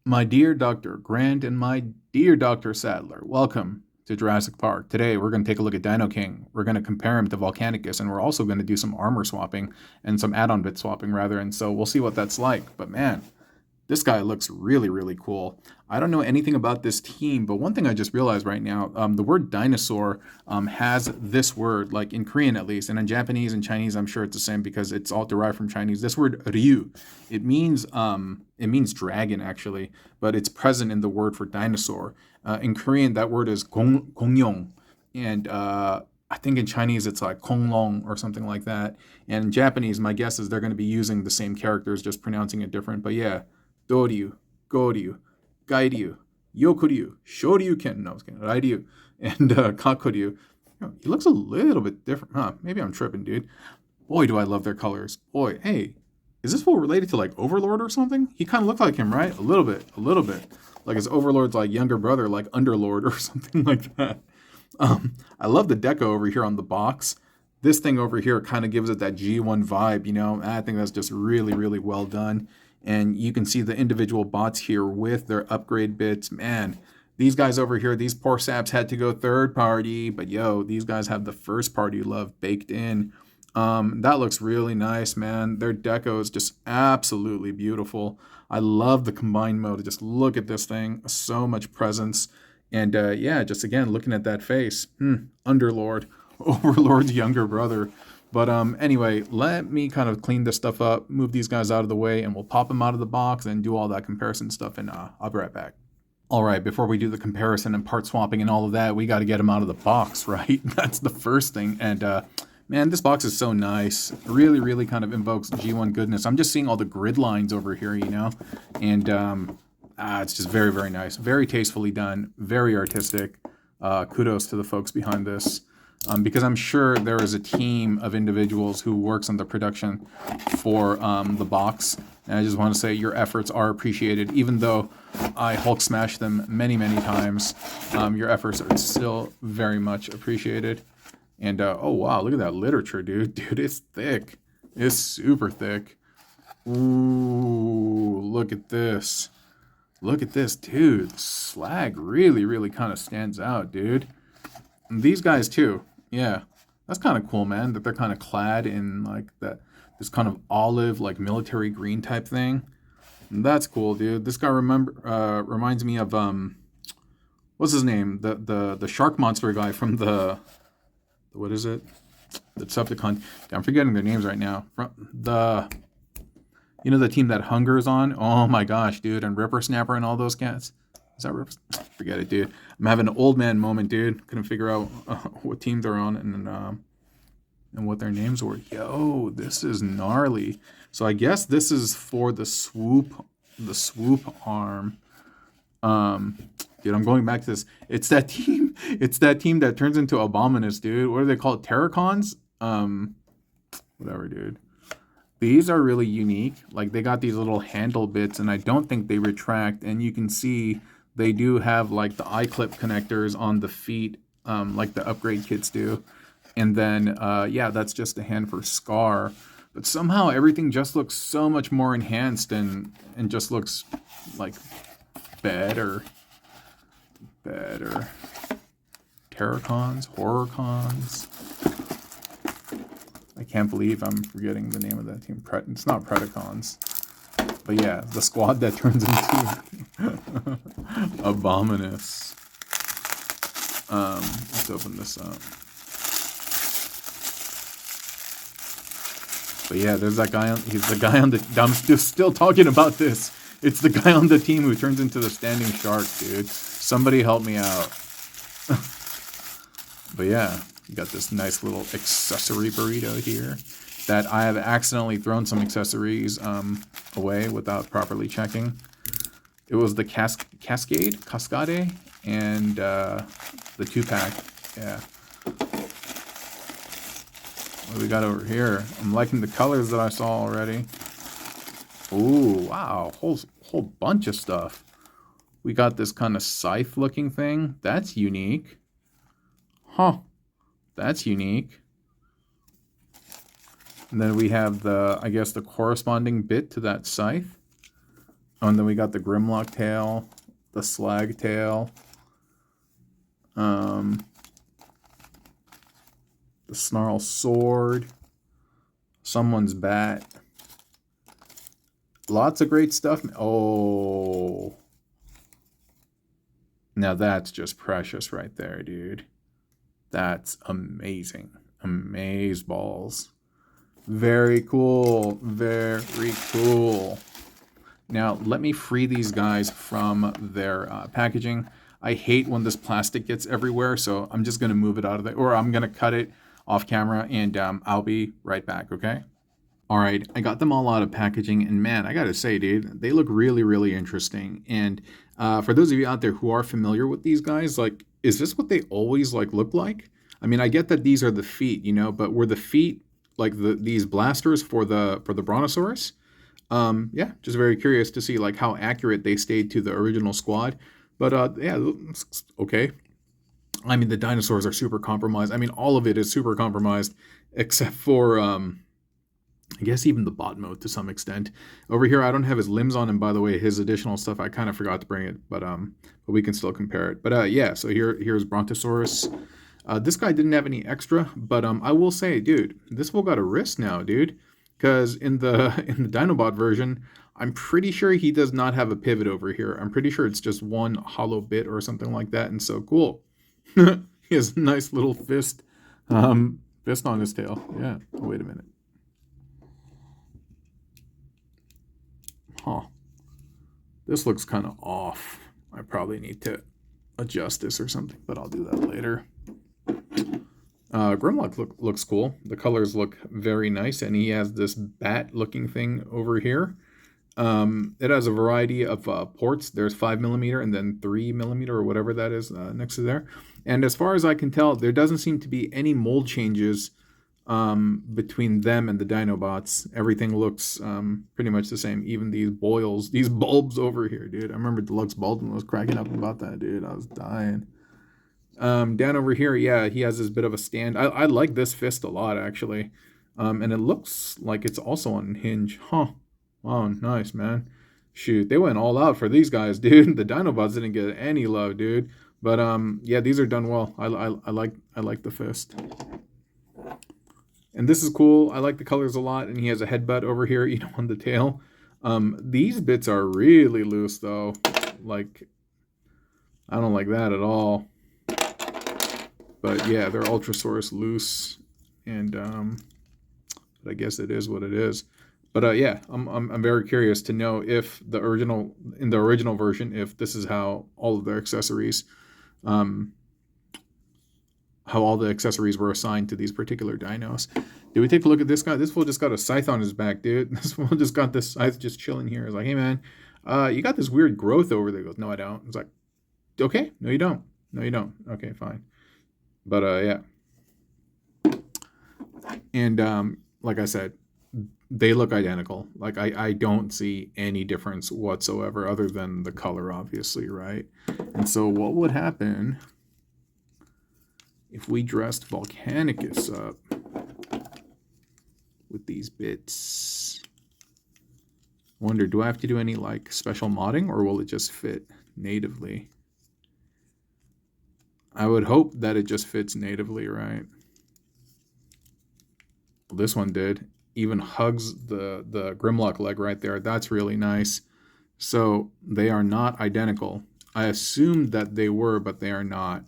My dear Dr. Grant and my dear Dr. Sadler, welcome to Jurassic Park. Today we're going to take a look at Dinoking. We're going to compare him to Volcanicus, and we're also going to do some armor swapping and some add-on bit swapping rather, and so we'll see what that's like. But man, this guy looks really, really cool. I don't know anything about this team, but one thing I just realized right now, the word dinosaur has this word, like in Korean at least, and in Japanese and Chinese, I'm sure it's the same because it's all derived from Chinese. This word ryu, it means dragon actually, but it's present in the word for dinosaur. In Korean, that word is kongyong, and I think in Chinese it's like konglong or something like that. And in Japanese, my guess is they're going to be using the same characters, just pronouncing it different. But yeah. Doryu, Goryu, Gairyu, Yokuryu, Shoryuken, no, I was kidding, Rairyu, and Kakuryu. You know, he looks a little bit different, huh? Maybe I'm tripping, dude. Boy, do I love their colors. Boy, hey, is this fool related to like Overlord or something? He kind of looked like him, right? A little bit, a little bit. Like his Overlord's like younger brother, like Underlord or something like that. I love the deco over here on the box. This thing over here kind of gives it that G1 vibe, you know? I think that's just really, really well done. And you can see the individual bots here with their upgrade bits. Man, these guys over here, these poor saps had to go third party, but yo, these guys have the first party love baked in. That looks really nice, man. Their deco is just absolutely beautiful. I love the combined mode. Just look at this thing. So much presence. And yeah, just again, looking at that face. Underlord, Overlord's younger brother. But anyway, let me kind of clean this stuff up, move these guys out of the way, and we'll pop them out of the box and do all that comparison stuff, and I'll be right back. All right, before we do the comparison and part swapping and all of that, we got to get them out of the box, right? That's the first thing. And man, this box is so nice. Really, really kind of invokes G1 goodness. I'm just seeing all the grid lines over here, you know? And it's just very, very nice. Very tastefully done. Very artistic. Kudos to the folks behind this. Because I'm sure there is a team of individuals who works on the production for the box. And I just want to say your efforts are appreciated. Even though I Hulk smashed them many, many times, your efforts are still very much appreciated. And, oh, wow, look at that literature, dude. Dude, it's thick. It's super thick. Ooh, look at this. Look at this, dude. Slag really, really kind of stands out, dude. And these guys, too. Yeah, that's kind of cool, man, that they're kind of clad in like this kind of olive, like military green type thing. And that's cool, dude. This guy reminds me of what's his name? The shark monster guy from the what is it? The Decepticon. I'm forgetting their names right now. From the the team that Hunger's on. Oh my gosh, dude, and Ripper Snapper and all those cats. Is that Ripper? Forget it, dude. I'm having an old man moment, dude. Couldn't figure out what team they're on and what their names were. Yo, this is gnarly. So I guess this is for the swoop arm. Dude, I'm going back to this. It's that team. It's that team that turns into Abominus, dude. What are they called? Terracons? Whatever, dude. These are really unique. Like they got these little handle bits, and I don't think they retract. And you can see they do have like the eye clip connectors on the feet, like the upgrade kits do. And then, yeah, that's just a hand for Scar. But somehow everything just looks so much more enhanced and just looks like better. Terracons, Horrorcons. I can't believe I'm forgetting the name of that team. It's not Predacons. But yeah, the squad that turns into Abominus. Let's open this up. But yeah, there's that guy. He's the guy on the. I'm still talking about this. It's the guy on the team who turns into the standing shark, dude. Somebody help me out. But yeah, you got this nice little accessory burrito here that I have accidentally thrown some accessories away without properly checking. It was the Cascade, and the 2-pack. Yeah. What do we got over here? I'm liking the colors that I saw already. Ooh, wow, whole bunch of stuff. We got this kind of scythe-looking thing. That's unique. Huh. That's unique. And then we have the, I guess, the corresponding bit to that scythe. Oh, and then we got the Grimlock tail, the Slag tail, the Snarl sword, someone's bat. Lots of great stuff. Oh, now that's just precious right there, dude. That's amazing. Amazeballs. Very cool. Very cool. Now, let me free these guys from their packaging. I hate when this plastic gets everywhere, so I'm just going to move it out of there, or I'm going to cut it off camera, and I'll be right back, okay? All right, I got them all out of packaging, and man, I gotta say, dude, they look really, really interesting. And for those of you out there who are familiar with these guys, like, is this what they always like look like? I mean, I get that these are the feet, you know, but were the feet like these blasters for the Brontosaurus? Yeah, just very curious to see like how accurate they stayed to the original squad. But yeah, okay. I mean, the dinosaurs are super compromised. I mean, all of it is super compromised, except for I guess even the bot mode to some extent. Over here, I don't have his limbs on him, by the way. His additional stuff, I kind of forgot to bring it, but we can still compare it. But yeah, so here's Brontosaurus. This guy didn't have any extra, but I will say, dude, this fool got a wrist now, dude. Because in the Dinobot version, I'm pretty sure he does not have a pivot over here. I'm pretty sure it's just one hollow bit or something like that. And so cool. He has a nice little fist on his tail. Yeah. Oh, wait a minute. Huh. This looks kind of off. I probably need to adjust this or something, but I'll do that later. Grimlock looks cool. The colors look very nice, and he has this bat-looking thing over here. It has a variety of ports. There's 5mm and then 3mm or whatever that is next to there. And as far as I can tell, there doesn't seem to be any mold changes between them and the Dinobots. Everything looks pretty much the same. Even these boils, these bulbs over here, dude. I remember Deluxe Baldwin was cracking up about that, dude. I was dying. Down over here, yeah, he has this bit of a stand. I like this fist a lot, actually. And it looks like it's also on hinge. Huh. Wow, nice, man. Shoot, they went all out for these guys, dude. The Dinobots didn't get any love, dude. But yeah, these are done well. I like the fist. And this is cool. I like the colors a lot. And he has a headbutt over here, you know, on the tail. These bits are really loose, though. Like, I don't like that at all. But yeah, they're Ultrasaurus loose. And but I guess it is what it is. But yeah, I'm very curious to know if in the original version, if this is how all of their accessories, how all the accessories were assigned to these particular dinos. Did we take a look at this guy? This fool just got a scythe on his back, dude. This fool just got this scythe just chilling here. It's like, hey man, you got this weird growth over there. He goes, no, I don't. It's like, okay, no, you don't. No, you don't. Okay, fine. But yeah. And like I said, they look identical. Like I don't see any difference whatsoever other than the color, obviously, right? And so what would happen if we dressed Volcanicus up with these bits? Wonder, do I have to do any like special modding, or will it just fit natively? I would hope that it just fits natively, right? Well, this one did. Even hugs the Grimlock leg right there. That's really nice. So they are not identical. I assumed that they were, but they are not.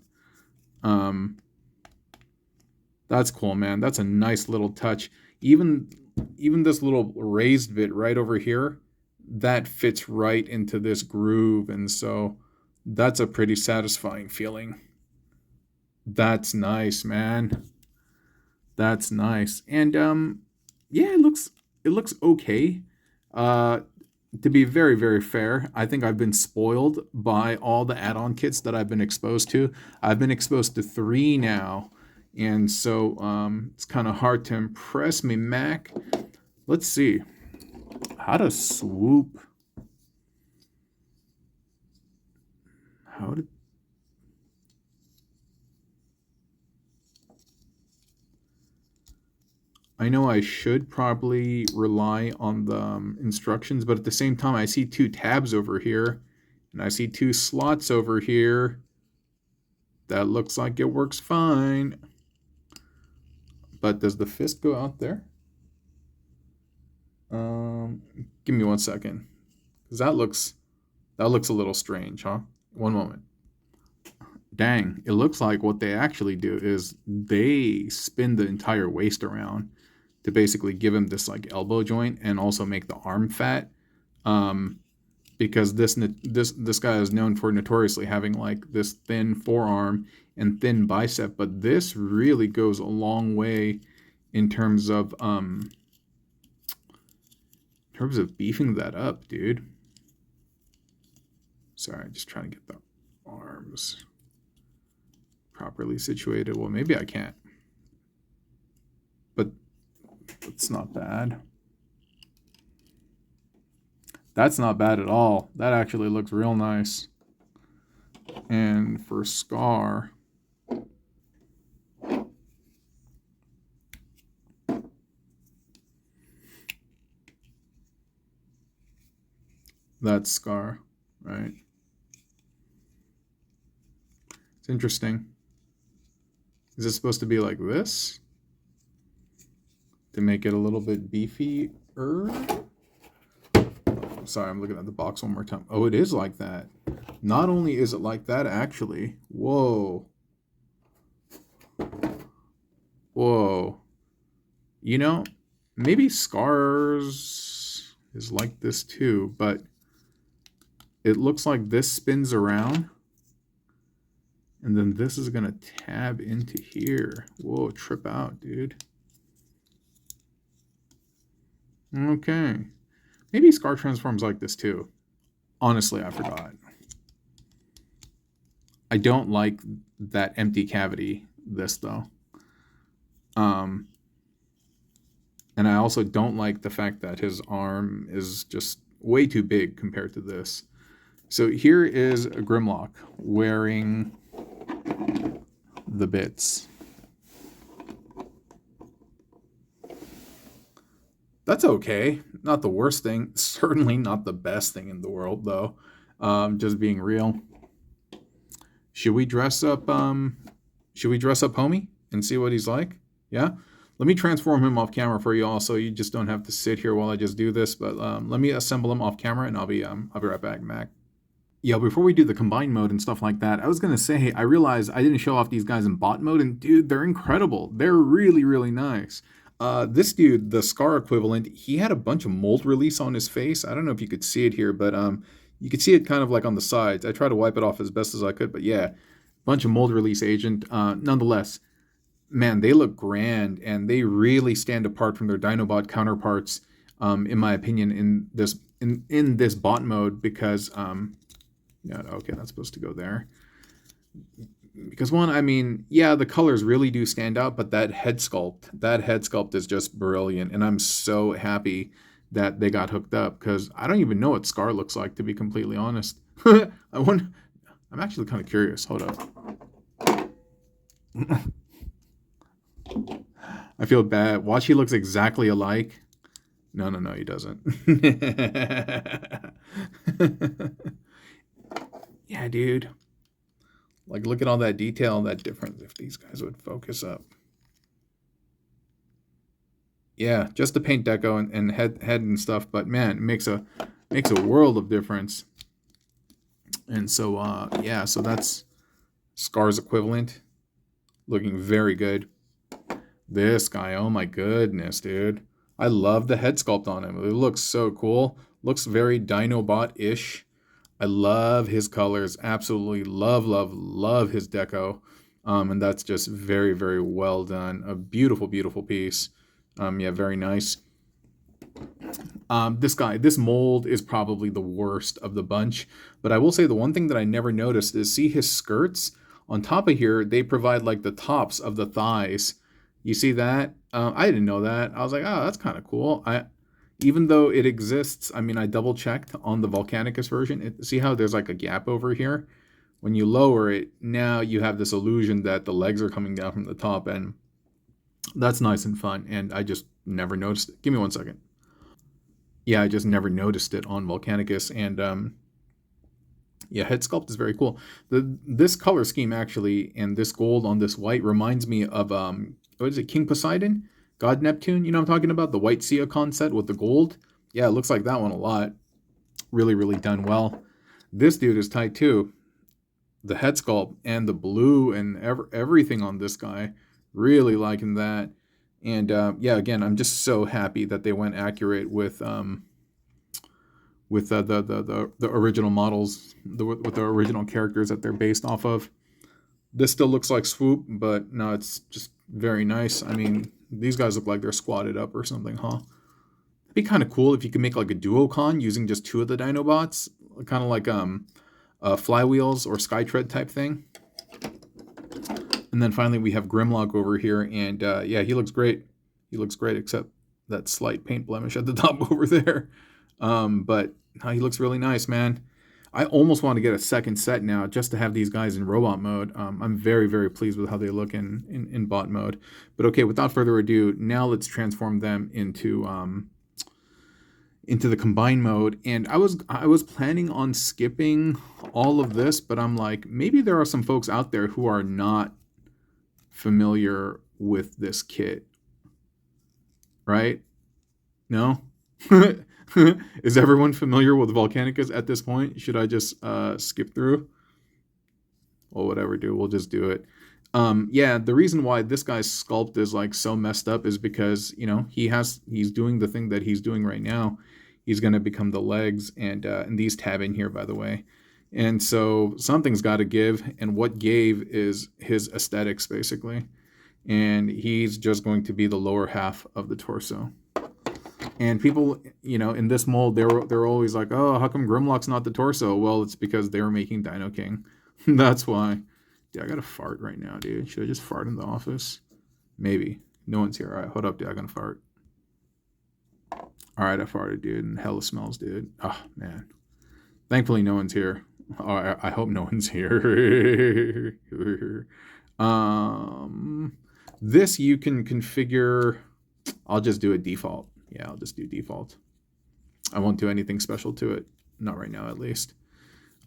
That's cool, man. That's a nice little touch. Even this little raised bit right over here, that fits right into this groove, and so that's a pretty satisfying feeling. That's nice, man. That's nice. And yeah, it looks okay. To be very, very fair, I think I've been spoiled by all the add-on kits that I've been exposed to. I've been exposed to 3 now, and so it's kind of hard to impress me, Mac. Let's see. How to swoop. How to... I I know I should probably rely on the instructions, but at the same time, I see 2 tabs over here, and I see 2 slots over here. That looks like it works fine. But does the fist go out there? Give me 1 second, because that looks a little strange, huh? 1 moment. Dang, it looks like what they actually do is they spin the entire waist around to basically give him this like elbow joint and also make the arm fat. Because this guy is known for notoriously having like this thin forearm and thin bicep, but this really goes a long way in terms of beefing that up, dude. Sorry, just trying to get the arms properly situated. Well, maybe I can't, but it's not bad. That's not bad at all. That actually looks real nice. And for Scar, that's Scar, right? It's interesting. Is it supposed to be like this to make it a little bit beefier? Sorry, I'm looking at the box one more time. Oh, it is like that. Not only is it like that, actually. Whoa. Whoa. You know, maybe Scar's is like this too, but it looks like this spins around. And then this is going to tab into here. Whoa, trip out, dude. Okay. Maybe Scar transforms like this too. Honestly, I forgot. I don't like that empty cavity, this though. And I also don't like the fact that his arm is just way too big compared to this. So here is a Grimlock wearing the bits. That's okay. Not the worst thing. Certainly not the best thing in the world, though. Just being real. Should we dress up? Should we dress up Homie and see what he's like? Yeah. Let me transform him off camera for you all, so you just don't have to sit here while I just do this. But let me assemble him off camera, and I'll be right back, Mac. Yeah, before we do the combine mode and stuff like that, I was gonna say I realized I didn't show off these guys in bot mode, and dude, they're incredible. They're really, really nice. This dude, the Scar equivalent, he had a bunch of mold release on his face. I don't know if you could see it here, but you could see it kind of like on the sides. I tried to wipe it off as best as I could, but yeah, bunch of mold release agent. Nonetheless, man, they look grand, and they really stand apart from their Dinobot counterparts, in my opinion, in this bot mode, because yeah, okay, that's supposed to go there. Because one, I mean, yeah, the colors really do stand out, but that head sculpt is just brilliant, and I'm so happy that they got hooked up, because I don't even know what Scar looks like, to be completely honest. I'm actually kind of curious. Hold up. I feel bad. Watch, he looks exactly alike. No, he doesn't. Yeah, dude. Like, look at all that detail, that difference, if these guys would focus up. Yeah, just the paint deco and head and stuff, but man, it makes a world of difference. And so yeah, so that's Scar's equivalent, looking very good. This guy, oh my goodness, dude. I love the head sculpt on him. It looks so cool. Looks very Dinobot-ish. I love his colors. Absolutely love his deco. And that's just very, very well done. A beautiful, beautiful piece. Yeah, very nice. This mold is probably the worst of the bunch. But I will say the one thing that I never noticed is, see his skirts? On top of here, they provide like the tops of the thighs. You see that? I didn't know that. I was like, oh, that's kind of cool. Even though it exists, I mean, I double checked on the Volcanicus version. See how there's like a gap over here? When you lower it, now you have this illusion that the legs are coming down from the top, and That's nice and fun, and I just never noticed it. Give me 1 second. Yeah, I just never noticed it on Volcanicus, and yeah, head sculpt is very cool. This color scheme actually, and this gold on this white reminds me of what is it, King Poseidon, God Neptune? You know what I'm talking about? The white Geocron set with the gold. Yeah, it looks like that one a lot. Really, really done well. This dude is tight too. The head sculpt and the blue and everything on this guy. Really liking that. And yeah, again, I'm just so happy that they went accurate with the original models, with the original characters that they're based off of. This still looks like Swoop, but no, it's just very nice. I mean, these guys look like they're squatted up or something, huh? It'd be kind of cool if you could make like a Duocon using just 2 of the Dinobots, kind of like Flywheels or Skytread type thing. And then finally we have Grimlock over here, and yeah, he looks great. He looks great, except that slight paint blemish at the top over there. But he looks really nice, man. I almost want to get a second set now just to have these guys in robot mode. I'm very, very pleased with how they look in bot mode. But okay, without further ado, now let's transform them into the combine mode. And I was planning on skipping all of this, but I'm like, maybe there are some folks out there who are not familiar with this kit, right? No? Is everyone familiar with Volcanicus at this point? Should I just skip through? Well, whatever, dude. We'll just do it. Yeah, the reason why this guy's sculpt is like so messed up is because, you know, he's doing the thing that he's doing right now. He's going to become the legs, and these tab in here, by the way. And so something's got to give, and what gave is his aesthetics, basically. And he's just going to be the lower half of the torso. And people, you know, in this mold, they're always like, oh, how come Grimlock's not the torso? Well, it's because they were making Dinoking. That's why. Dude, I got to fart right now, dude. Should I just fart in the office? Maybe. No one's here. All right, hold up, dude. I'm going to fart. All right, I farted, dude, and hella smells, dude. Oh, man. Thankfully, no one's here. Oh, I hope no one's here. This you can configure. I'll just do a default. Yeah, I'll just do default. I won't do anything special to it. Not right now, at least.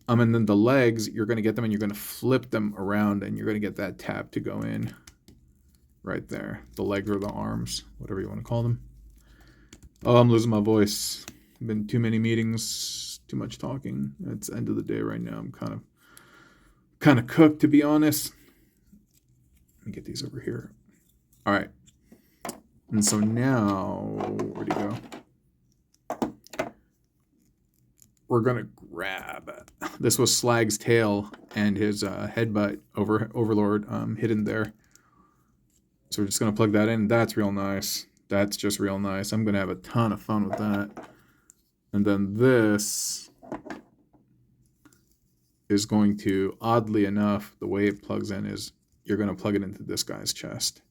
And then the legs, you're going to get them and you're going to flip them around, and you're going to get that tab to go in right there. The legs or the arms, whatever you want to call them. Oh, I'm losing my voice. Been too many meetings, too much talking. It's the end of the day right now. I'm kind of cooked, to be honest. Let me get these over here. All right. And so now, where'd he go? We're going to grab, this was Slag's tail and his headbutt overlord hidden there. So we're just going to plug that in. That's real nice. That's just real nice. I'm going to have a ton of fun with that. And then this is going to, oddly enough, the way it plugs in is you're going to plug it into this guy's chest.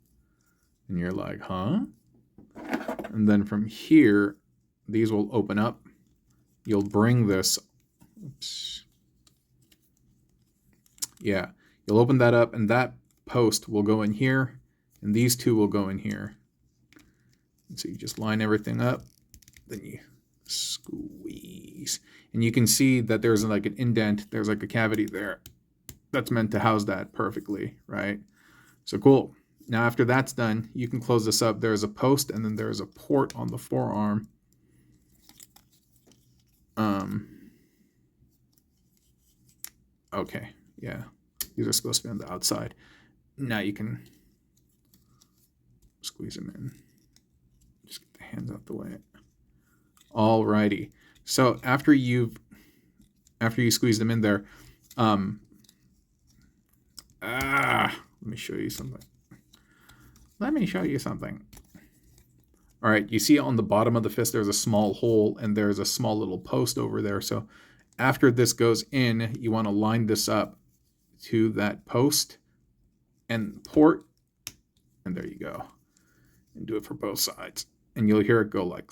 And you're like, huh? And then from here, these will open up. You'll bring this, oops. Yeah, you'll open that up, and that post will go in here, and these two will go in here. And so you just line everything up, then you squeeze. And you can see that there's like an indent, there's like a cavity there. That's meant to house that perfectly, right? So cool. Now after that's done, you can close this up. There's a post, and then there's a port on the forearm. Okay, yeah. These are supposed to be on the outside. Now you can squeeze them in. Just get the hands out the way. Alrighty. So after you squeeze them in there, let me show you something. Let me show you something. All right, you see on the bottom of the fist, there's a small hole, and there's a small little post over there. So after this goes in, you want to line this up to that post and port, and there you go. And do it for both sides. And you'll hear it go like,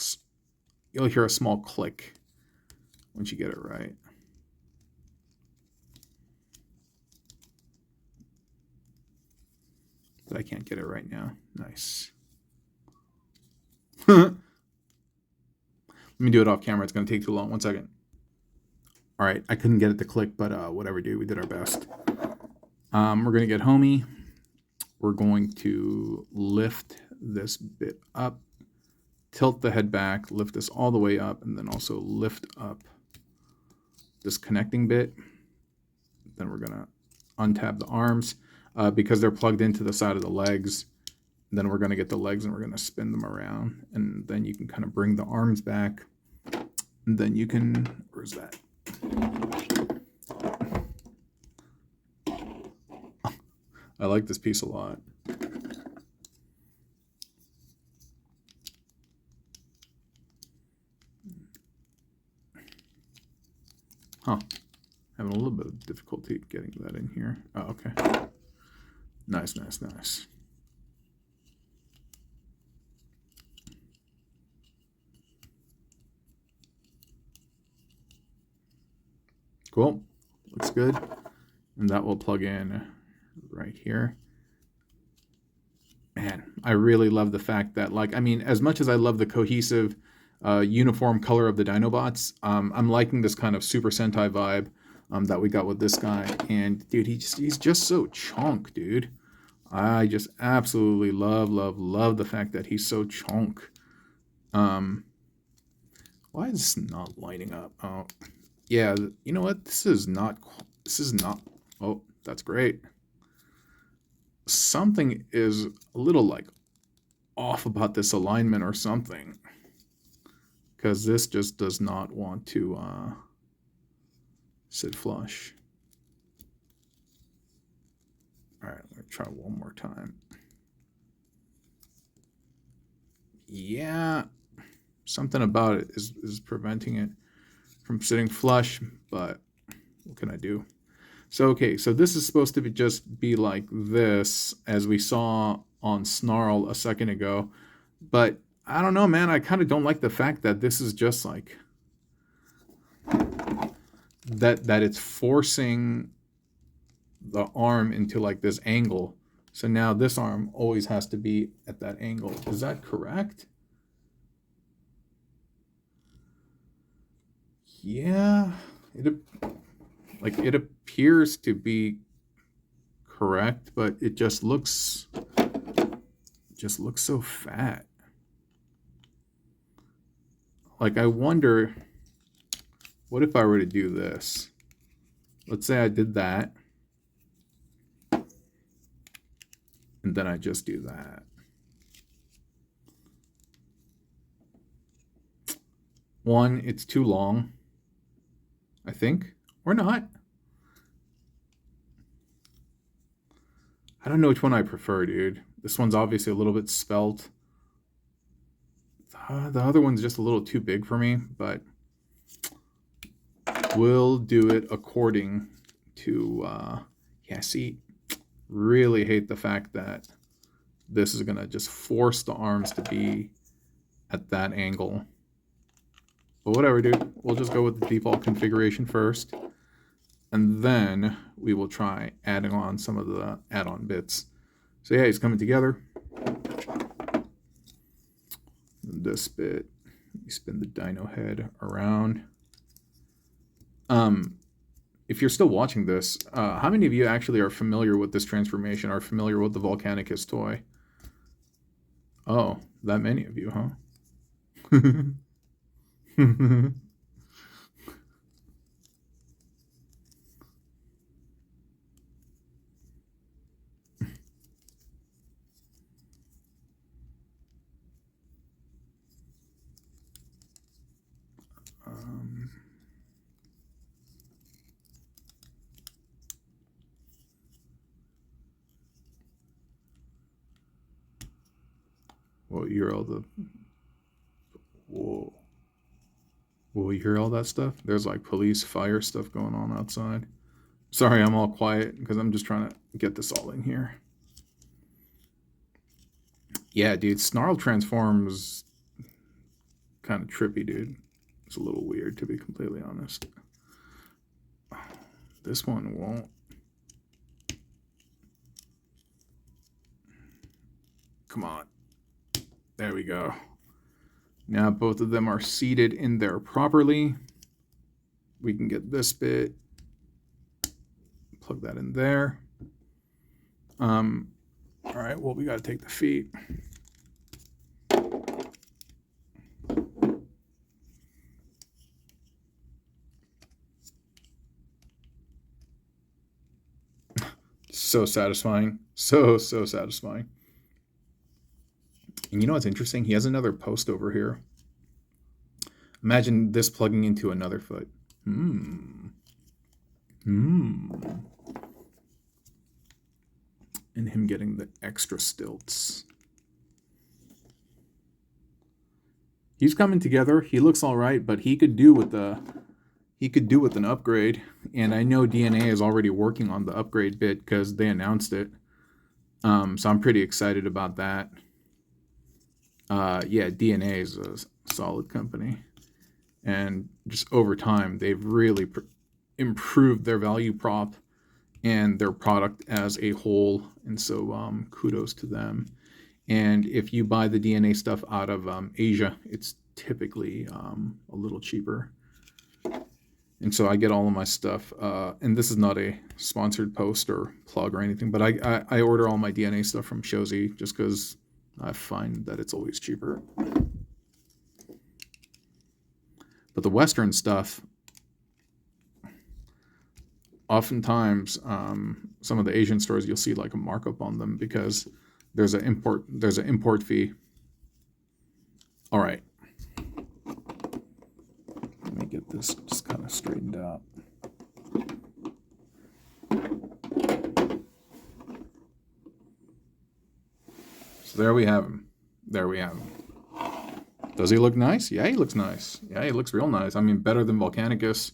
you'll hear a small click once you get it right. Did I can't get it right now. Nice. Let me do it off camera. It's going to take too long. 1 second. All right. I couldn't get it to click, but whatever, dude. We did our best. We're going to get homey. We're going to lift this bit up, tilt the head back, lift this all the way up, and then also lift up this connecting bit. Then we're going to untab the arms because they're plugged into the side of the legs. Then we're going to get the legs and we're going to spin them around. And then you can kind of bring the arms back. And then you can, where's that? I like this piece a lot. Huh. Having a little bit of difficulty getting that in here. Oh, okay. Nice, nice, nice. Cool. Looks good. And that will plug in right here. Man, I really love the fact that, like, I mean, as much as I love the cohesive, uniform color of the Dinobots, I'm liking this kind of Super Sentai vibe that we got with this guy. And, dude, he's just so chunk, dude. I just absolutely love the fact that he's so chunk. Why is this not lining up? Oh, yeah, you know what? This is not, oh, that's great. Something is a little, like, off about this alignment or something. Because this just does not want to sit flush. All right, let me try one more time. Yeah, something about it is preventing it from sitting flush, but what can I do? So, okay, so this is supposed to just be like this, as we saw on Snarl a second ago. But I don't know, man. I kind of don't like the fact that this is just like... that it's forcing the arm into like this angle. So now this arm always has to be at that angle. Is that correct? Yeah, it appears to be correct, but it just looks so fat. Like, I wonder, what if I were to do this? Let's say I did that, and then I just do that. One, it's too long, I think, or not. I don't know which one I prefer, dude. This one's obviously a little bit svelte. The other one's just a little too big for me, but we'll do it according to, yeah, see, really hate the fact that this is going to just force the arms to be at that angle. But whatever, dude. We'll just go with the default configuration first. And then we will try adding on some of the add-on bits. So yeah, he's coming together. This bit, you spin the dino head around. If you're still watching this, how many of you actually are familiar with this transformation, are familiar with the Volcanicus toy? Oh, that many of you, huh? Well, you hear all the... Whoa. Whoa, you hear all that stuff? There's like police, fire stuff going on outside. Sorry, I'm all quiet because I'm just trying to get this all in here. Yeah, dude, Snarl transforms kind of trippy, dude. It's a little weird, to be completely honest. This one won't. come on. There we go. Now both of them are seated in there properly. We can get this bit, plug that in there. All right, well, we got to take the feet. So satisfying. So satisfying. And you know what's interesting? He has another post over here. Imagine this plugging into another foot. And him getting the extra stilts. He's coming together. He looks all right, but he could do with an upgrade. And I know DNA is already working on the upgrade bit because they announced it. So I'm pretty excited about that. Yeah, DNA is a solid company. And just over time, they've really improved their value prop and their product as a whole. And so kudos to them. And if you buy the DNA stuff out of Asia, it's typically a little cheaper. And so I get all of my stuff. And this is not a sponsored post or plug or anything, but I order all my DNA stuff from Shozi just because I find that it's always cheaper. But the Western stuff, oftentimes, some of the Asian stores, you'll see like a markup on them because there's an import fee. All right. Let me get this just kind of straightened out. So there we have him. There we have him. Does he look nice? Yeah, he looks nice. Yeah, he looks real nice. I mean, better than Volcanicus.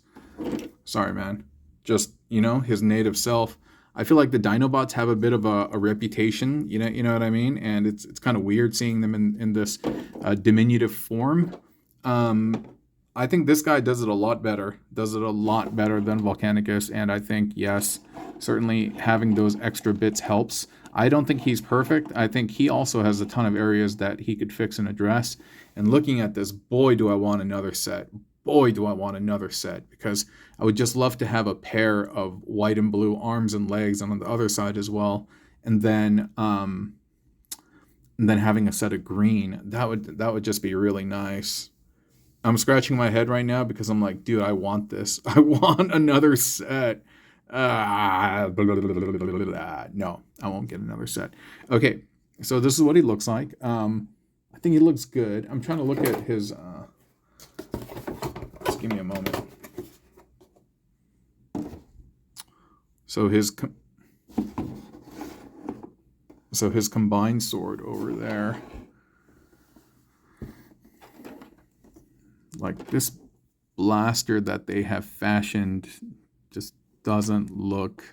Sorry, man. Just, you know, his native self. I feel like the Dinobots have a bit of a reputation, you know what I mean? And it's kind of weird seeing them in this diminutive form. I think this guy does it a lot better. Does it a lot better than Volcanicus. And I think, yes, certainly having those extra bits helps. I don't think he's perfect. I think he also has a ton of areas that he could fix and address. And looking at this, boy, do I want another set. Boy, do I want another set, because I would just love to have a pair of white and blue arms and legs, and on the other side as well. And then having a set of green, that would just be really nice. I'm scratching my head right now because I'm like, dude, I want this. I want another set. No, I won't get another set. Okay, so this is what he looks like. I think he looks good. I'm trying to look at his... just give me a moment. So his combined sword over there. Like this blaster that they have fashioned just doesn't look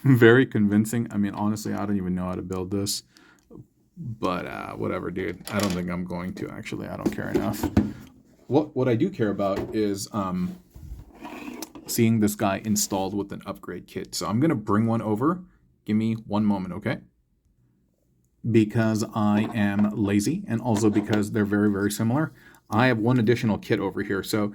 very convincing. I mean, honestly, I don't even know how to build this. But whatever, dude. I don't think I'm going to, actually. I don't care enough. What I do care about is seeing this guy installed with an upgrade kit. So I'm going to bring one over. Give me one moment, okay? Because I am lazy, and also because they're very, very similar. I have one additional kit over here. So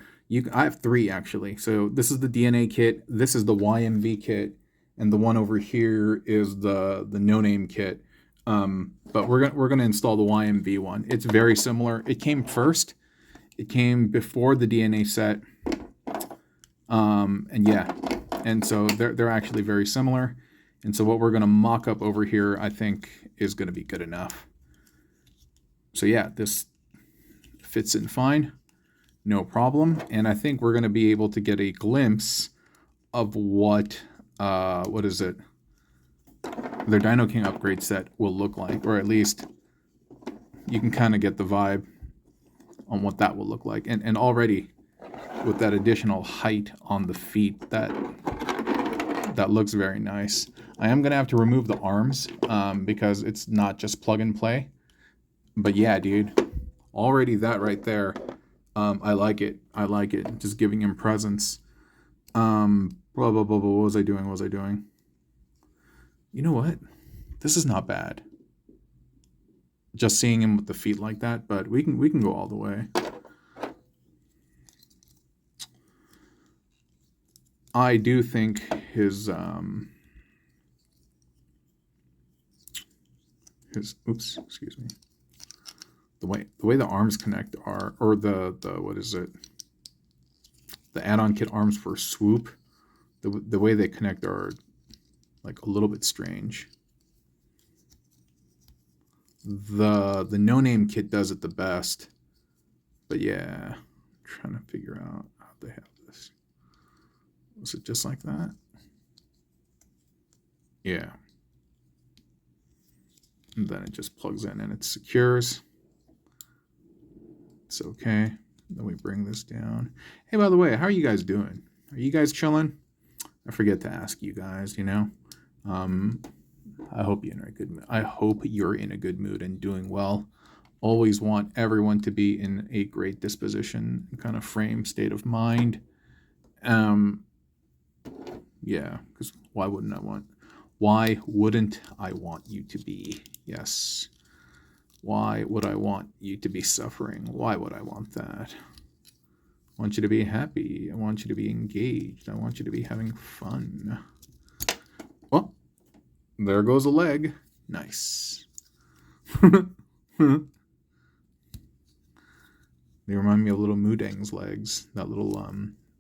I have three, actually. So this is the DNA kit. This is the YMV kit. And the one over here is the no-name kit. But we're gonna install the YMV one. It's very similar. It came first. It came before the DNA set. And yeah, and so they're actually very similar. And so what we're gonna mock up over here, I think, is gonna be good enough. So yeah, this fits in fine, no problem. And I think we're gonna be able to get a glimpse of what is it? Their Dinoking upgrade set will look like, or at least you can kind of get the vibe on what that will look like. And already with that additional height on the feet, that looks very nice. I am going to have to remove the arms because it's not just plug and play. But yeah, dude, already that right there, I like it. I like it. Just giving him presence. Blah, blah, blah, blah. What was I doing? You know what? This is not bad. just seeing him with the feet like that, but we can go all the way. I do think his oops, excuse me. The way the arms connect are, or the what is it? The add-on kit arms for swoop, the way they connect are like a little bit strange. The no-name kit does it the best, but yeah, I'm trying to figure out how they have this. Was it just like that? Yeah. And then it just plugs in and it secures. It's okay. Then we bring this down. Hey, by the way, how are you guys doing? Are you guys chilling? I forget to ask you guys, you know. I hope you're in a good mood. I hope you're in a good mood and doing well. Always want everyone to be in a great disposition, kind of frame, state of mind. Yeah, because why wouldn't I want you to be? Yes. Why would I want you to be suffering? Why would I want that? I want you to be happy. I want you to be engaged. I want you to be having fun. Well, there goes a leg. Nice. They remind me of little Moodang's legs. That little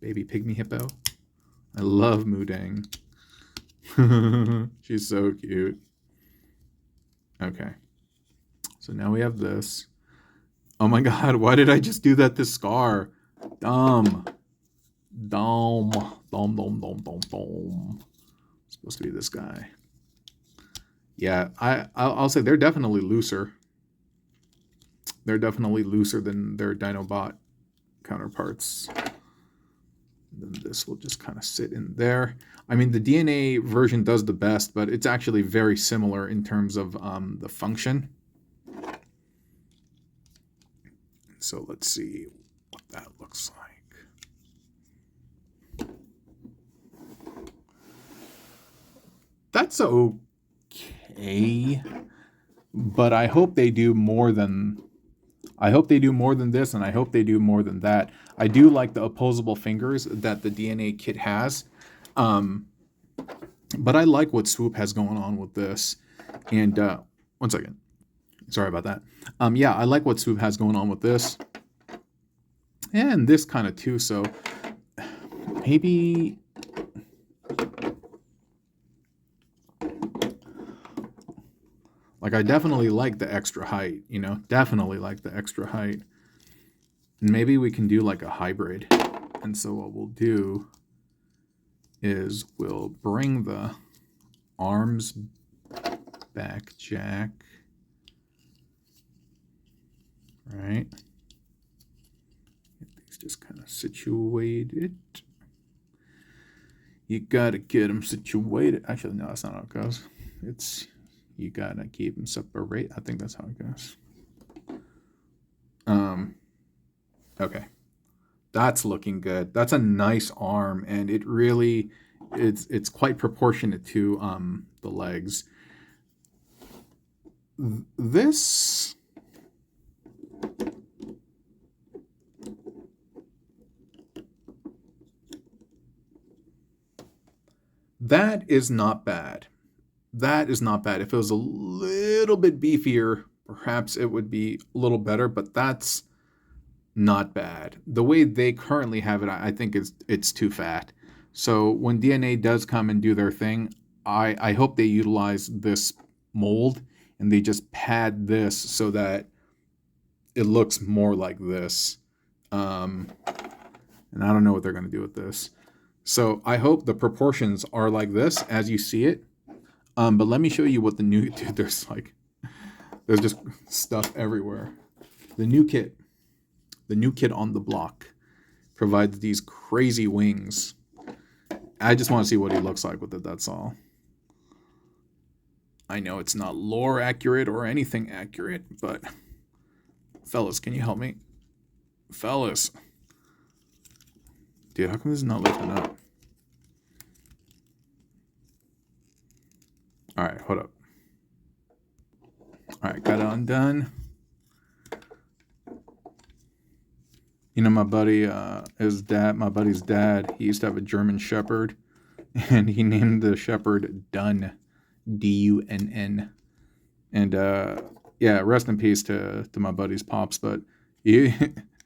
baby pygmy hippo. I love Moodang. She's so cute. Okay. So now we have this. Oh my god, why did I just do that to Scar? Dumb. Supposed to be this guy. Yeah, I'll say they're definitely looser. They're definitely looser than their Dinobot counterparts. Then this will just kind of sit in there. I mean, the DNA version does the best, but it's actually very similar in terms of the function. So let's see what that looks like. That's okay, but I hope they do more than this, and I hope they do more than that. I do like the opposable fingers that the DNA kit has, but I like what Swoop has going on with this. And one second, sorry about that. Yeah, I like what Swoop has going on with this, and this kind of too. So maybe. Like, I definitely like the extra height, you know, definitely like the extra height. And maybe we can do like a hybrid. And so what we'll do is we'll bring the arms back jack, right? Get these just kind of situated. You gotta get them situated. Actually, no, that's not how it goes. It's... You gotta keep them separate. I think that's how it goes. Okay. That's looking good. That's a nice arm, and it really it's quite proportionate to the legs. This that is not bad. That is not bad. If it was a little bit beefier, perhaps it would be a little better, but that's not bad. The way they currently have it, I think it's too fat. So when DNA does come and do their thing, I hope they utilize this mold and they just pad this so that it looks more like this. And I don't know what they're going to do with this. So I hope the proportions are like this as you see it. But let me show you what the new... Dude, there's just stuff everywhere. The new kit on the block provides these crazy wings. I just want to see what he looks like with it, that's all. I know it's not lore accurate or anything accurate, but... Fellas, can you help me? Fellas. Dude, how come this is not lifting up? All right, hold up. All right, got it undone. You know, my buddy's dad, he used to have a German Shepherd, and he named the Shepherd Dun, D-U-N-N. And yeah, rest in peace to my buddy's pops, but he,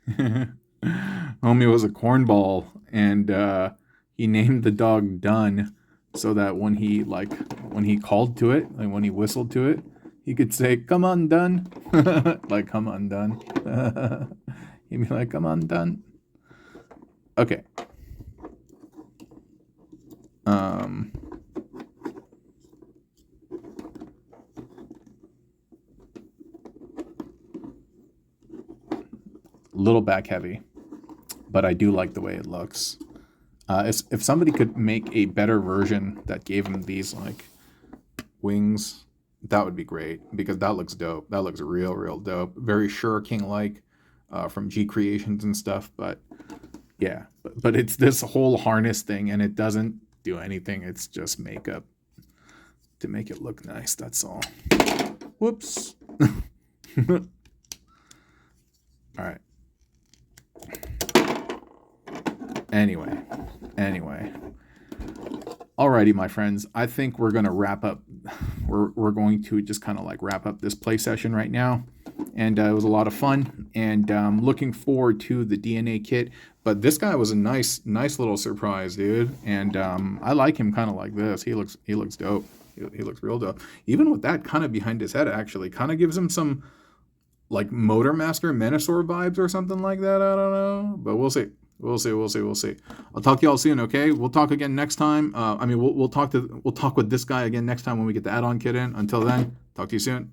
homie was a cornball, and he named the dog Dun so that when he called to it, like when he whistled to it, he could say, "Come on, Dun," like "Come on, Dun." He'd be like, "Come on, Dun." Okay. Little back heavy, but I do like the way it looks. If somebody could make a better version that gave him these like wings, that would be great, because that looks dope. That looks real dope. Very Shuriken like from G Creations and stuff. But yeah, but it's this whole harness thing, and it doesn't do anything. It's just makeup to make it look nice. That's all. Whoops. All right. Anyway. Alrighty, my friends. I think we're gonna wrap up. We're going to just kind of like wrap up this play session right now, and it was a lot of fun. And looking forward to the DNA kit. But this guy was a nice little surprise, dude. And I like him kind of like this. He looks dope. He looks real dope. Even with that kind of behind his head, actually, kind of gives him some like Motor Master Menasor vibes or something like that. I don't know, but we'll see. We'll see. I'll talk to y'all soon, okay? We'll talk again next time. We'll talk with this guy again next time when we get the add-on kit in. Until then, talk to you soon.